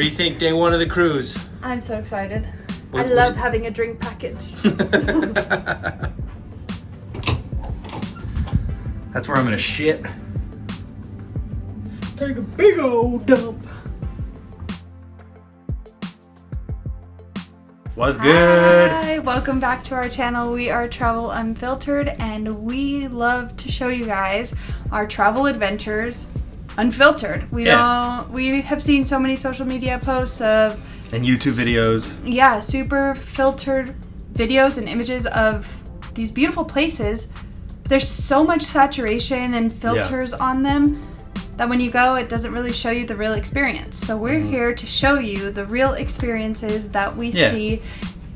do you think, day one of the cruise? I'm so excited. I love having a drink package. That's where I'm gonna shit. Take a big old dump. What's good? Hi, welcome back to our channel. We are Travel Unfiltered, and we love to show you guys our travel adventures unfiltered. We have seen so many social media posts of and YouTube videos. Yeah, super filtered videos and images of these beautiful places. There's so much saturation and filters on them that when you go, it doesn't really show you the real experience. So we're here to show you the real experiences that we see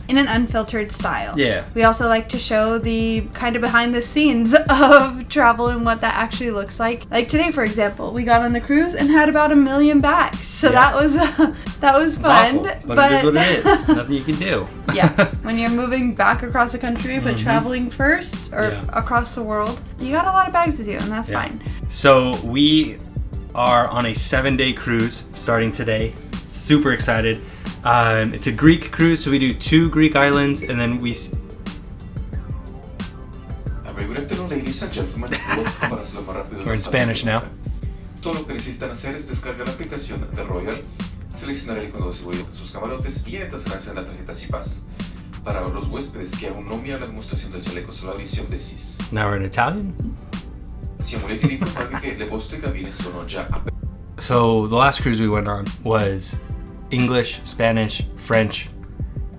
in an unfiltered style. Yeah. We also like to show the kind of behind the scenes of travel and what that actually looks like. Like today, for example, we got on the cruise and had about 1 million bags. So that was fun. It's awful, but it is what it is. Nothing you can do. Yeah. When you're moving back across the country, but traveling first or across the world, you got a lot of bags with you, and that's fine. So we are on a 7-day cruise starting today. Super excited. It's a Greek cruise, so we do 2 Greek islands, and then we... We're in Spanish now. Todo lo que necesitan hacer es descargar la aplicación de Royal, seleccionar el icono de seguridad de sus camarotes y entaznarse en la tarjeta CIPAS. Para los huéspedes que aún no miran la demostración del chaleco sulla visione del SIS. Now we're in Italian. Siamo lieti di informarvi che le vostre cabine sono già aperte. So the last cruise we went on was English, Spanish, French,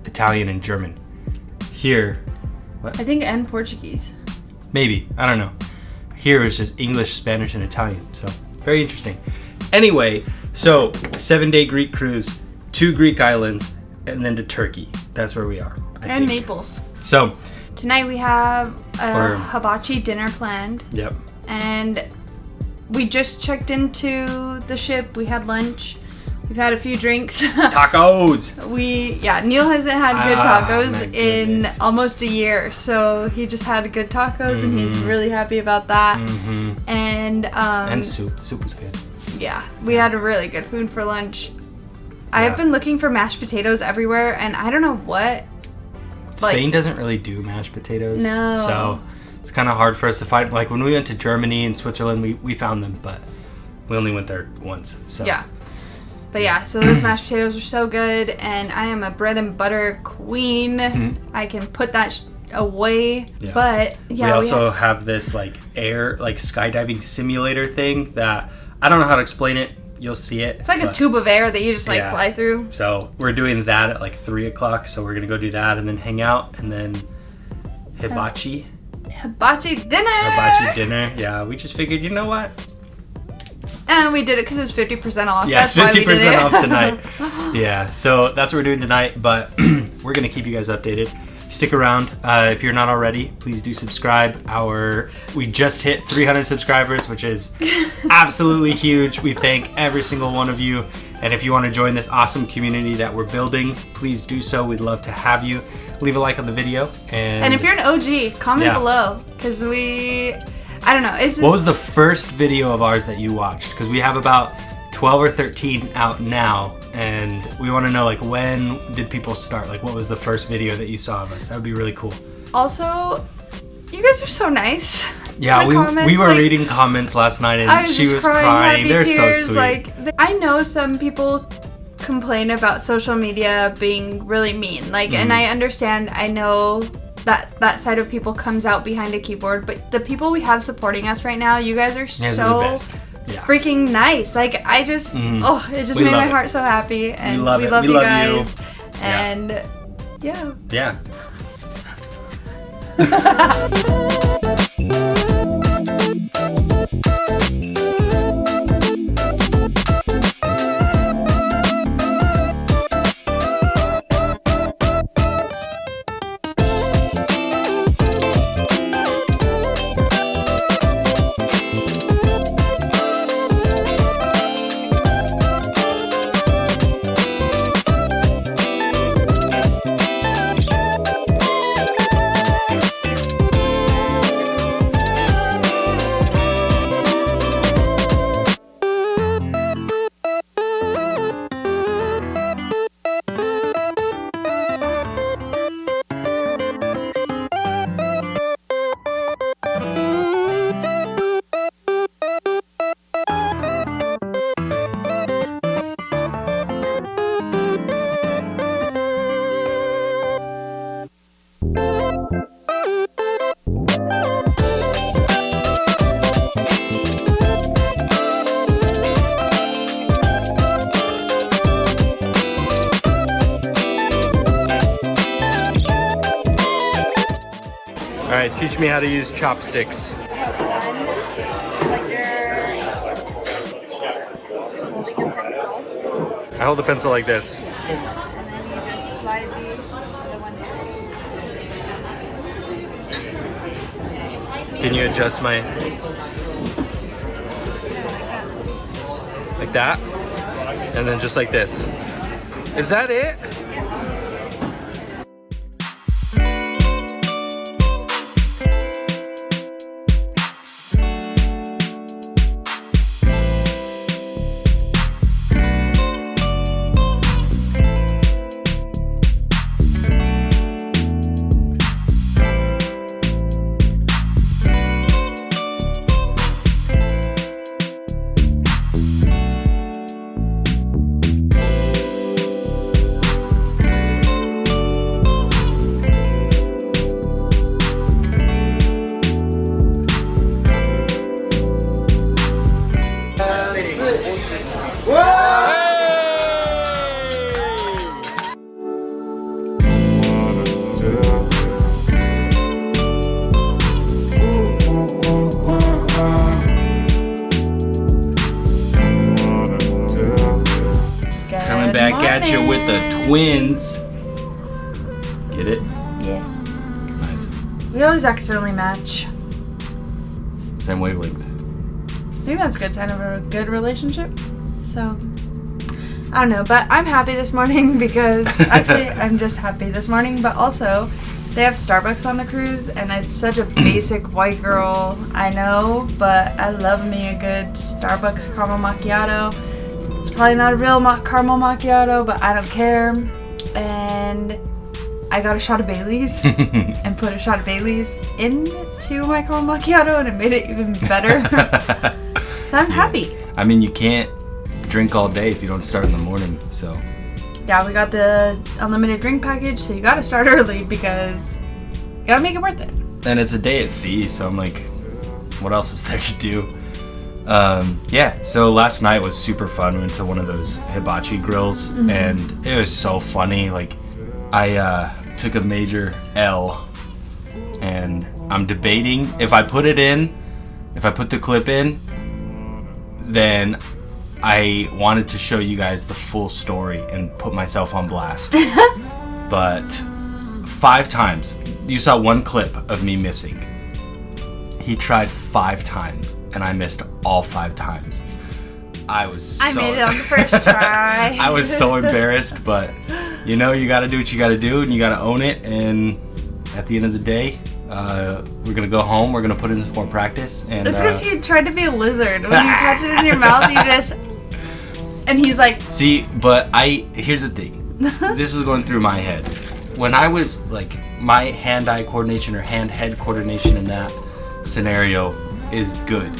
Italian, and German. Here, what? I think and Portuguese. Maybe, I don't know. Here is just English, Spanish, and Italian. So very interesting. Anyway, so 7-day Greek cruise, 2 Greek islands, and then to Turkey. That's where we are. I think. Naples. So tonight we have a hibachi dinner planned. Yep. And we just checked into the ship. We had lunch. We've had a few drinks. Tacos! Neil hasn't had good tacos in almost a year. So he just had good tacos and he's really happy about that. And soup. The soup was good. Yeah, we had a really good food for lunch. I've been looking for mashed potatoes everywhere, and I don't know what. Spain doesn't really do mashed potatoes. No. So it's kind of hard for us to find. Like when we went to Germany and Switzerland, we found them, but we only went there once. So yeah. But so those mashed potatoes are so good, and I am a bread and butter queen. I can put that away. Yeah. But we also have this skydiving simulator thing that I don't know how to explain it. You'll see it. It's like a tube of air that you just fly through. So we're doing that at 3 o'clock. So we're gonna go do that and then hang out and then hibachi dinner. Yeah, we just figured, you know what? And we did it because it was 50% off. Yeah, it's 50% off tonight. Yeah, so that's what we're doing tonight. But we're gonna keep you guys updated. Stick around. If you're not already, please do subscribe. We just hit 300 subscribers, which is absolutely huge. We thank every single one of you. And if you want to join this awesome community that we're building, please do so. We'd love to have you. Leave a like on the video. And if you're an OG, comment below. Because I don't know. It's just... What was the first video of ours that you watched? Because we have about 12 or 13 out now. And we want to know, when did people start? What was the first video that you saw of us? That would be really cool. Also, you guys are so nice. Yeah, we were reading comments last night, and she was crying. They're tears. So sweet. I know some people complain about social media being really mean. And I understand. I know that side of people comes out behind a keyboard. But the people we have supporting us right now, you guys are so... freaking nice. I just it just made my heart so happy, and we love you guys. And yeah. Teach me how to use chopsticks. One, like you're holding a pencil, I hold the pencil like this. and then you just slide the one hand. Can you adjust my... like that? And then just like this. Is that it? Back at you with the twins. Get it? Yeah. Nice. We always accidentally match. Same wavelength. Maybe that's a good sign of a good relationship. So, I don't know, but I'm happy this morning because, actually, I'm just happy this morning, but also, they have Starbucks on the cruise, and it's such a basic white girl, I know, but I love me a good Starbucks caramel macchiato. It's probably not a real caramel macchiato, but I don't care. And I got a shot of Bailey's and put a shot of Bailey's into my caramel macchiato, and it made it even better. So I'm happy. I mean, you can't drink all day if you don't start in the morning, so. Yeah, we got the unlimited drink package, so you gotta start early because you gotta make it worth it. And it's a day at sea, so I'm like, what else is there to do? Yeah, so last night was super fun. We went to one of those hibachi grills, and it was so funny. Like, I took a major L, and I'm debating if I put the clip in, then I wanted to show you guys the full story and put myself on blast. But 5 times, you saw one clip of me missing. He tried 5 times, and I missed all 5 times. I made it on the first try. I was so embarrassed, but you know, you gotta do what you gotta do, and you gotta own it. And at the end of the day, we're gonna go home. We're gonna put in some more practice. And it's because you tried to be a lizard. When you catch it in your mouth, you just... And he's like... See, but here's the thing. This is going through my head. When I was, like, my hand-eye coordination or hand-head coordination in that scenario is good.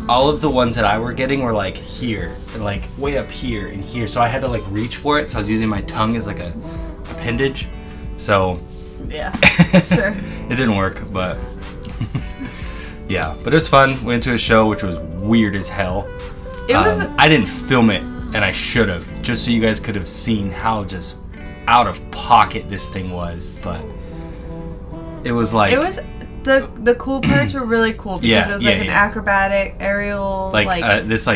All of the ones that I were getting were like here, and like way up here and here, so I had to like reach for it, so I was using my tongue as like a appendage. So yeah, sure. It didn't work, but yeah, but it was fun. Went to a show which was weird as hell. I didn't film it, and I should have, just so you guys could have seen how just out of pocket this thing was. But it was like the cool parts were really cool because it was like an acrobatic aerial this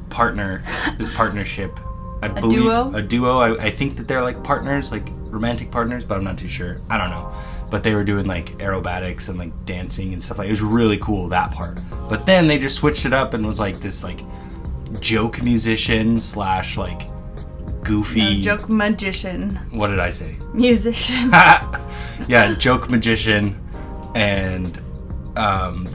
partnership. I believe a duo. I think that they're like partners, like romantic partners, but I'm not too sure. I don't know. But they were doing like aerobatics and like dancing and stuff like. It was really cool, that part. But then they just switched it up and was like this like joke musician / like goofy joke magician. What did I say? Musician. Yeah, joke magician. And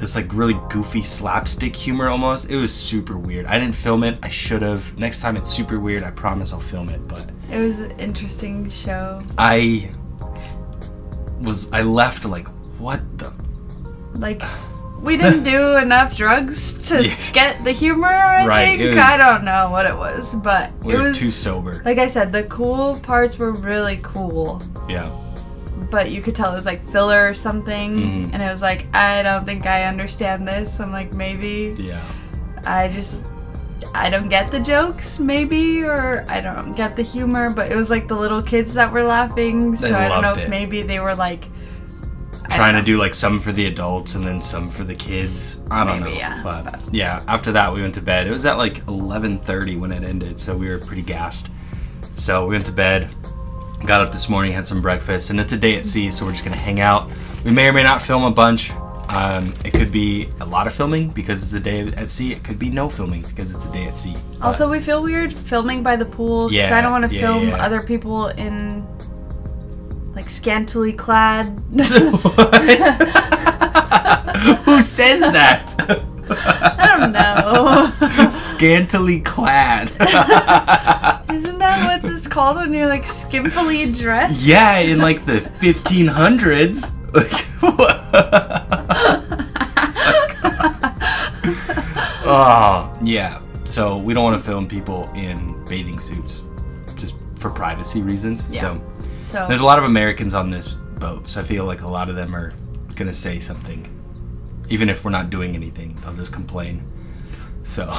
this like really goofy slapstick humor almost. It was super weird. I didn't film it. I should have. Next time it's super weird. I promise I'll film it. But it was an interesting show. I left like, what the? Like, we didn't do enough drugs to get the humor, I think. I don't know what it was, but we were too sober. Like I said, the cool parts were really cool. Yeah. But you could tell it was like filler or something, and it was like, I don't think I understand this. I'm like, maybe. Yeah. I don't get the jokes, maybe, or I don't get the humor, but it was like the little kids that were laughing, so I don't know if maybe they were like, trying to do like some for the adults and then some for the kids. I don't know. Yeah. But yeah, after that we went to bed. It was at like 11:30 when it ended, so we were pretty gassed. So we went to bed, got up this morning, had some breakfast, and it's a day at sea, so we're just gonna hang out. We may or may not film a bunch. It could be a lot of filming because it's a day at sea. It could be no filming because it's a day at sea. But also, we feel weird filming by the pool because I don't want to film yeah. other people in like scantily clad. What? Who says that? I don't know. Scantily clad. Isn't that what it's called when you're like skimpily dressed? Yeah, in like the 1500s. Like, oh, yeah. So we don't want to film people in bathing suits just for privacy reasons. Yeah. So there's a lot of Americans on this boat, so I feel like a lot of them are going to say something. Even if we're not doing anything, they'll just complain. So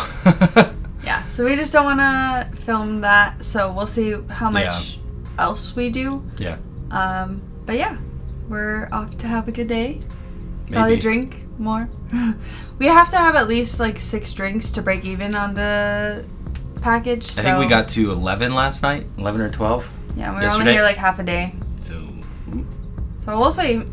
yeah, so we just don't want to film that. So we'll see how much else we do. Yeah. But yeah, we're off to have a good day. Maybe. Probably drink more. We have to have at least like 6 drinks to break even on the package. So. I think we got to 11 last night, 11 or 12. Yeah, we were only here like half a day. So we'll see.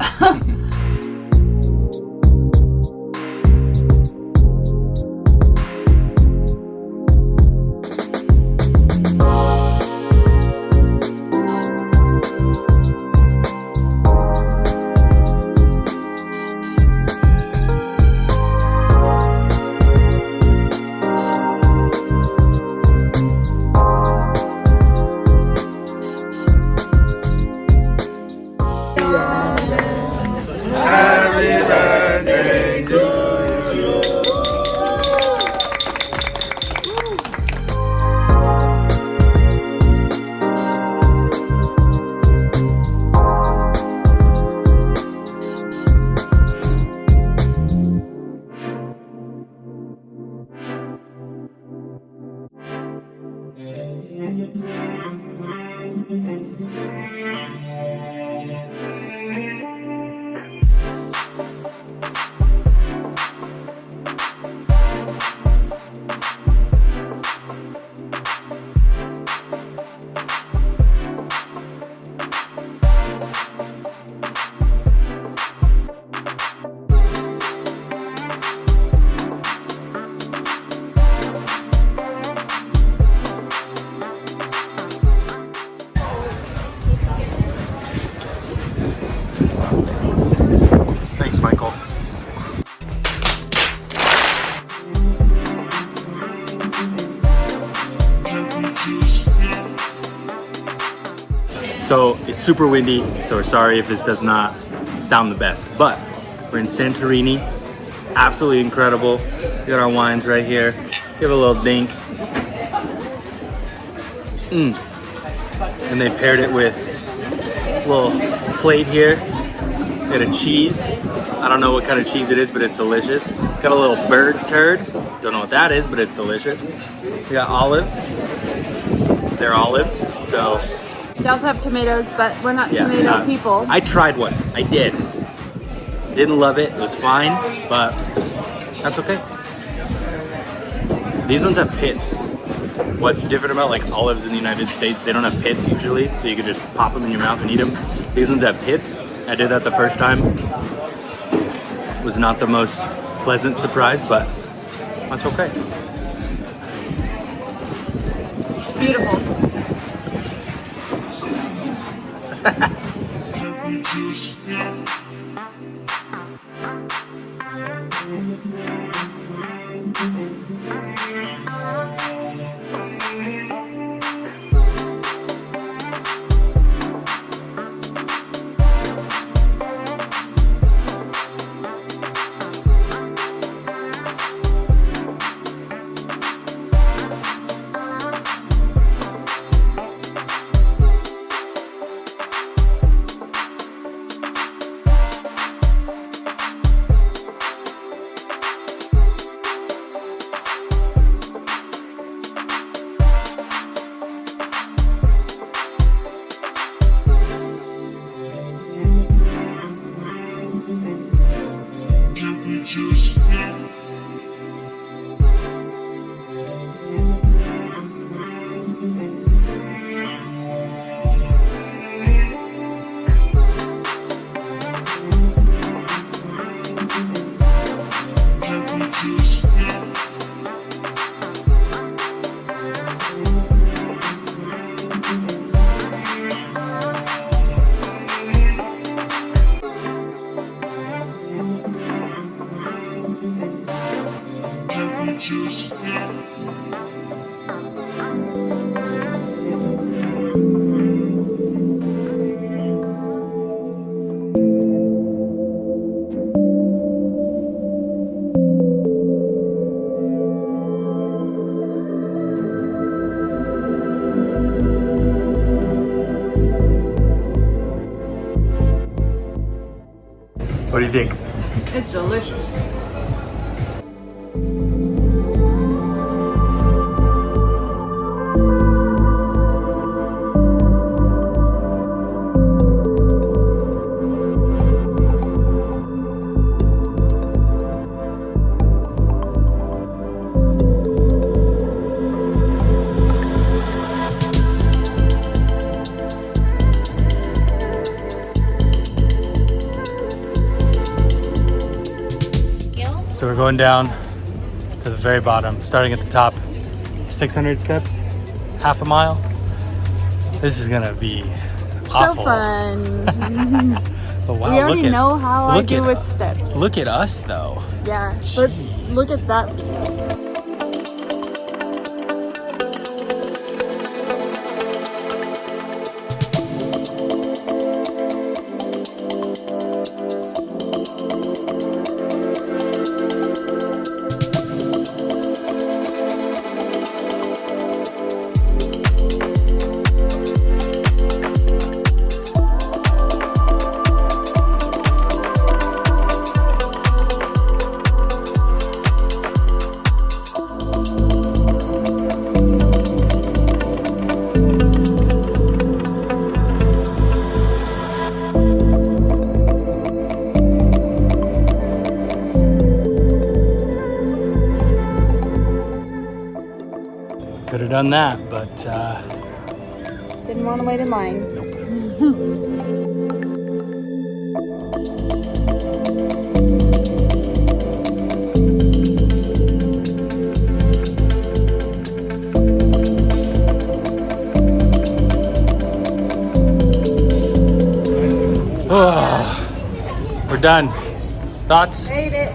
thanks, Michael. So it's super windy, so we're sorry if this does not sound the best, but we're in Santorini. Absolutely incredible. We got our wines right here. Give it a little dink. And they paired it with a little plate here. Got a cheese. I don't know what kind of cheese it is, but it's delicious. Got a little bird turd. Don't know what that is, but it's delicious. We got olives. They're olives, so. We also have tomatoes, but we're not tomato people. I tried one. I did. Didn't love it. It was fine, but that's okay. These ones have pits. What's different about like olives in the United States, they don't have pits usually, so you can just pop them in your mouth and eat them. These ones have pits. I did that the first time. It was not the most pleasant surprise, but that's okay. It's beautiful. What do you think? It's delicious. So we're going down to the very bottom, starting at the top. 600 steps, half a mile. This is gonna be awful. So fun. But wow, We already know how I do at- with steps. Look at us though. Yeah, but Jeez. look at that. Could have done that, but Didn't want to wait in line. nope. We're done. Thoughts? Ate it.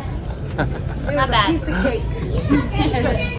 It was a piece of cake.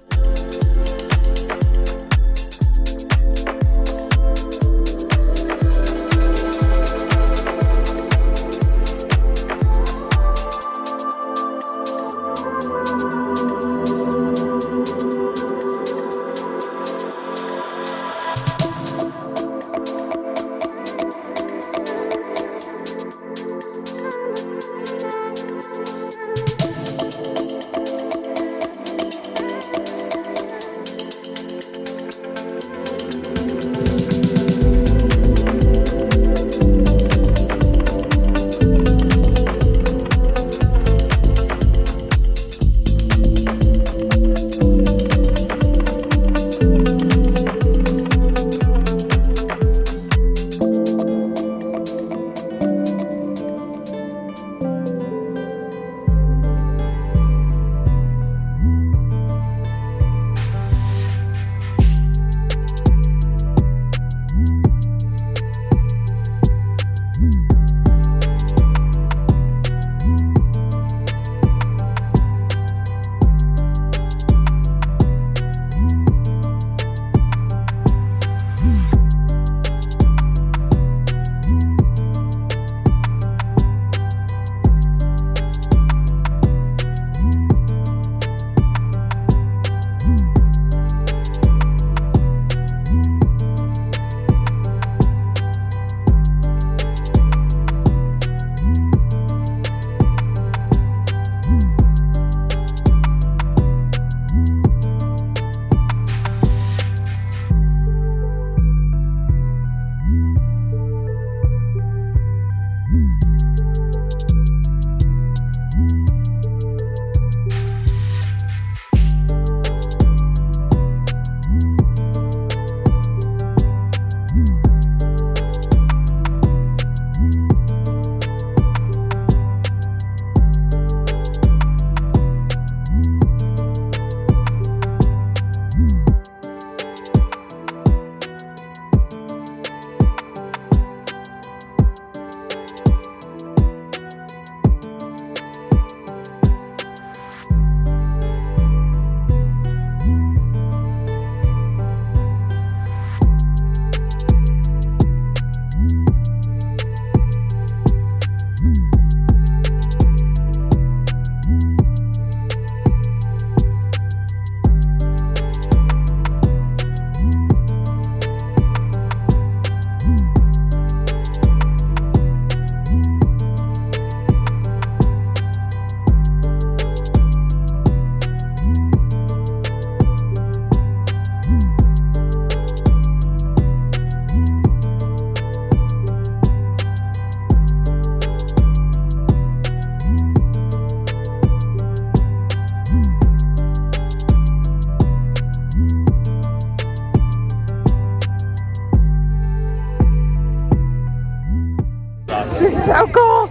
So cool.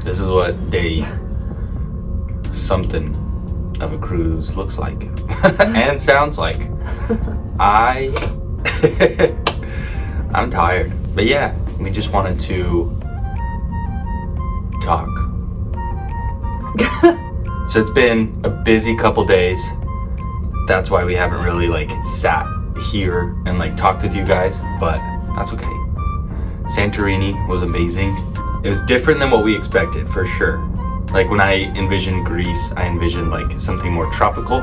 This is what day something of a cruise looks like and sounds like. I'm tired, but yeah, we just wanted to talk. So it's been a busy couple days. That's why we haven't really like sat here and like talked with you guys, but that's okay. Santorini was amazing. It was different than what we expected, for sure. Like when I envisioned Greece, I envisioned like something more tropical,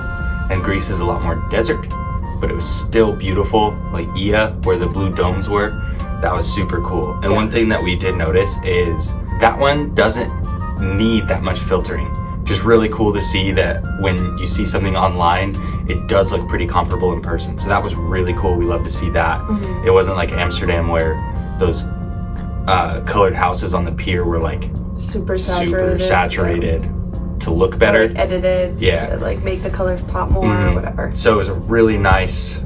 and Greece is a lot more desert, but it was still beautiful. Like Ia, where the blue domes were, that was super cool. And one thing that we did notice is that one doesn't need that much filtering. Just really cool to see that when you see something online, it does look pretty comparable in person. So that was really cool. We love to see that. It wasn't like Amsterdam where those colored houses on the pier were like super saturated to look better, or like edited to like make the colors pop more or whatever. So it was a really nice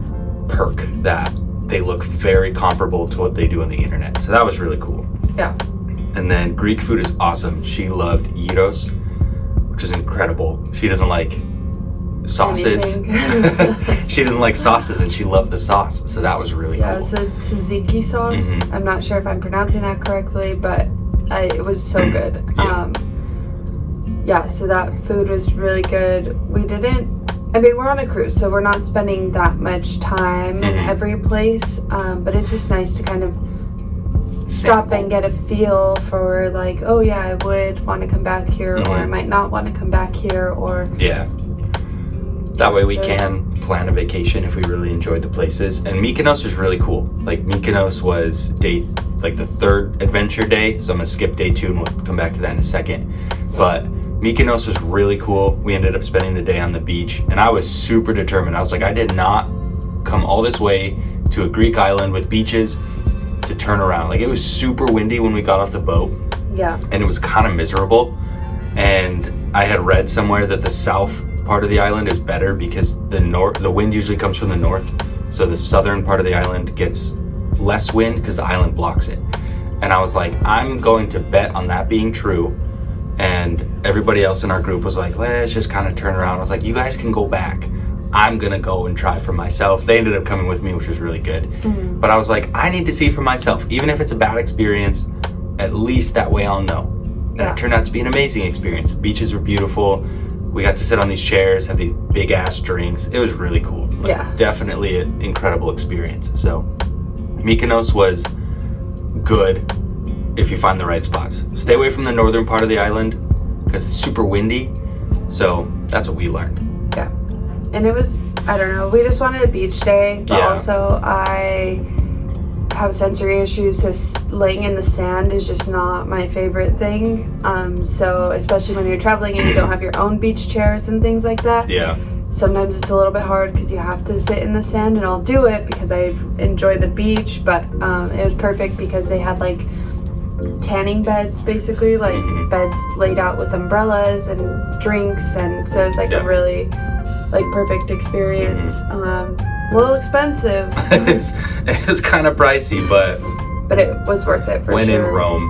perk that they look very comparable to what they do on the internet. So that was really cool. Yeah. And then Greek food is awesome. She loved gyros, which is incredible. She doesn't like sauces. She doesn't like sauces, and she loved the sauce. So that was really cool. Yeah, it was a tzatziki sauce. I'm not sure if I'm pronouncing that correctly, but it was so good. So that food was really good. We're on a cruise, so we're not spending that much time in every place, but it's just nice to kind of stop and get a feel for like, oh yeah, I would want to come back here, or I might not want to come back here, or that way we can plan a vacation if we really enjoyed the places. And Mikonos was really cool. Like Mikonos was the third adventure day, so I'm gonna skip day 2 and we'll come back to that in a second. But Mikonos was really cool. We ended up spending the day on the beach, and I was super determined. I was like, I did not come all this way to a Greek island with beaches to turn around. Like, it was super windy when we got off the boat. Yeah. And it was kind of miserable. And I had read somewhere that the south part of the island is better because the wind usually comes from the north. So the southern part of the island gets less wind because the island blocks it. And I was like, I'm going to bet on that being true. And everybody else in our group was like, let's just kind of turn around. I was like, you guys can go back. I'm going to go and try for myself. They ended up coming with me, which was really good. But I was like, I need to see for myself. Even if it's a bad experience, at least that way I'll know. And it turned out to be an amazing experience. The beaches were beautiful. We got to sit on these chairs, have these big ass drinks. It was really cool. Definitely an incredible experience. So Mikonos was good if you find the right spots. Stay away from the northern part of the island because it's super windy. So that's what we learned. Yeah. And it was, I don't know, we just wanted a beach day, but also I have sensory issues, so laying in the sand is just not my favorite thing. So especially when you're traveling and you don't have your own beach chairs and things like that. Yeah. Sometimes it's a little bit hard because you have to sit in the sand, and I'll do it because I enjoy the beach, but it was perfect because they had like tanning beds, basically, like beds laid out with umbrellas and drinks, and so it's like a really like perfect experience. A little expensive. It was kind of pricey, but it was worth it for when sure. in Rome.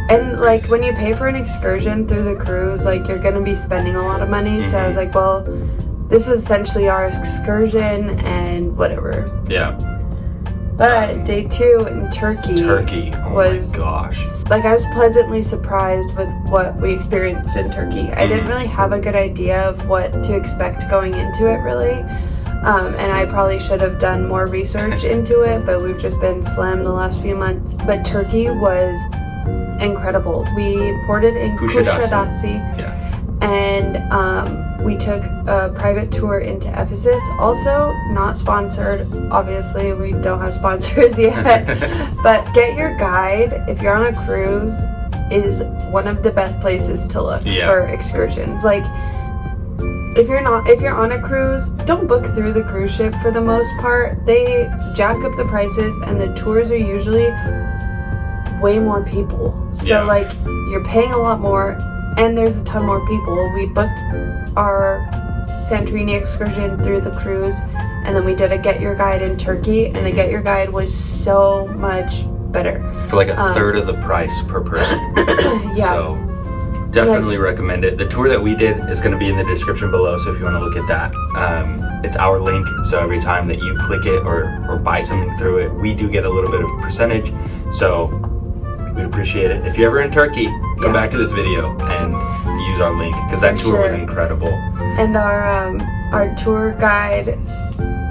And like when you pay for an excursion through the cruise, like you're gonna be spending a lot of money. So I was like, well, this was essentially our excursion and whatever. Yeah. But day 2 in Turkey was, my gosh. Like, I was pleasantly surprised with what we experienced in Turkey. I didn't really have a good idea of what to expect going into it, really. And I probably should have done more research into it, but we've just been slammed the last few months. But Turkey was incredible. We ported in Kuşadası. Yeah. And we took a private tour into Ephesus. Also, not sponsored. Obviously, we don't have sponsors yet. But get your guide. If you're on a cruise, is one of the best places to look for excursions. Like, if you're on a cruise, don't book through the cruise ship for the most part. They jack up the prices, and the tours are usually way more people. So like, you're paying a lot more, and there's a ton more people. We booked our Santorini excursion through the cruise, and then we did a Get Your Guide in Turkey, and the Get Your Guide was so much better. For like a third of the price per person. Yeah. So definitely recommend it. The tour that we did is going to be in the description below, so if you want to look at that. It's our link, so every time that you click it or buy something through it, we do get a little bit of percentage. So we'd appreciate it. If you're ever in Turkey, come back to this video and use our link, because that tour was incredible. And our tour guide,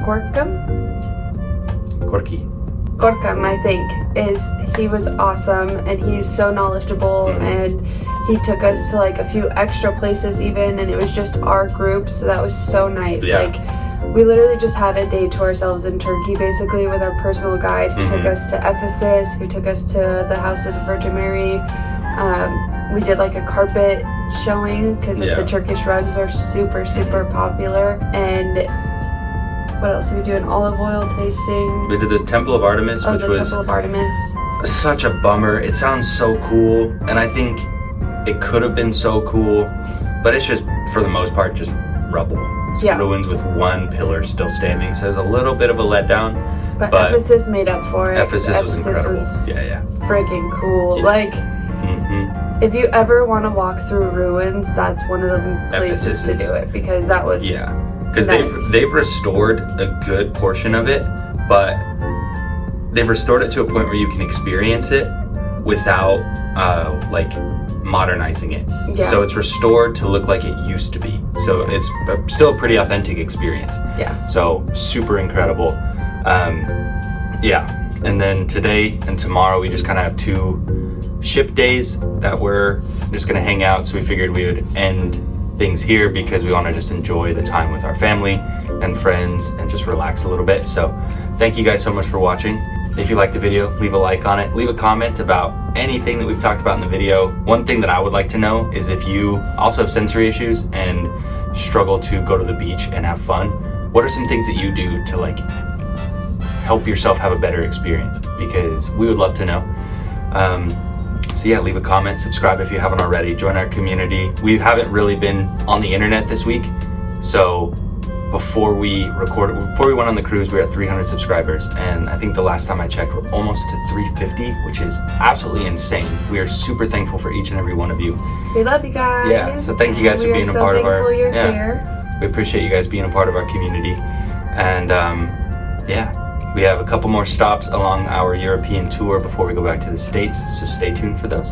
Gorkam, I think, he was awesome, and he's so knowledgeable, and he took us to like a few extra places even, and it was just our group, so that was so nice. Like, we literally just had a day to ourselves in Turkey, basically, with our personal guide who took us to Ephesus, who took us to the House of the Virgin Mary. We did like a carpet showing because the Turkish rugs are super, super popular. And what else did we do? An olive oil tasting. We did the Temple of Artemis, which was Temple of Artemis. Such a bummer. It sounds so cool, and I think it could have been so cool, but it's just, for the most part, just rubble. Ruins with one pillar still standing, so there's a little bit of a letdown. But Ephesus made up for it. Ephesus was incredible. Freaking cool. Like, if you ever want to walk through ruins, that's one of the places to do it, because that was because they've restored a good portion of it, but they've restored it to a point where you can experience it without like modernizing it. So it's restored to look like it used to be. So it's still a pretty authentic experience. So super incredible. And then today and tomorrow we just kind of have 2 ship days that we're just gonna hang out. So we figured we would end things here because we want to just enjoy the time with our family and friends and just relax a little bit. So thank you guys so much for watching. If you liked the video, leave a like on it. Leave a comment about anything that we've talked about in the video. One thing that I would like to know is if you also have sensory issues and struggle to go to the beach and have fun, what are some things that you do to like help yourself have a better experience? Because we would love to know. So yeah, leave a comment, subscribe if you haven't already, join our community. We haven't really been on the internet this week, so before we went on the cruise, we were at 300 subscribers, and I think the last time I checked, we're almost to 350, which is absolutely insane. We are super thankful for each and every one of you. We love you guys. Yeah, so thank you guys for being a part of our. You're here. We appreciate you guys being a part of our community, and we have a couple more stops along our European tour before we go back to the States, so stay tuned for those.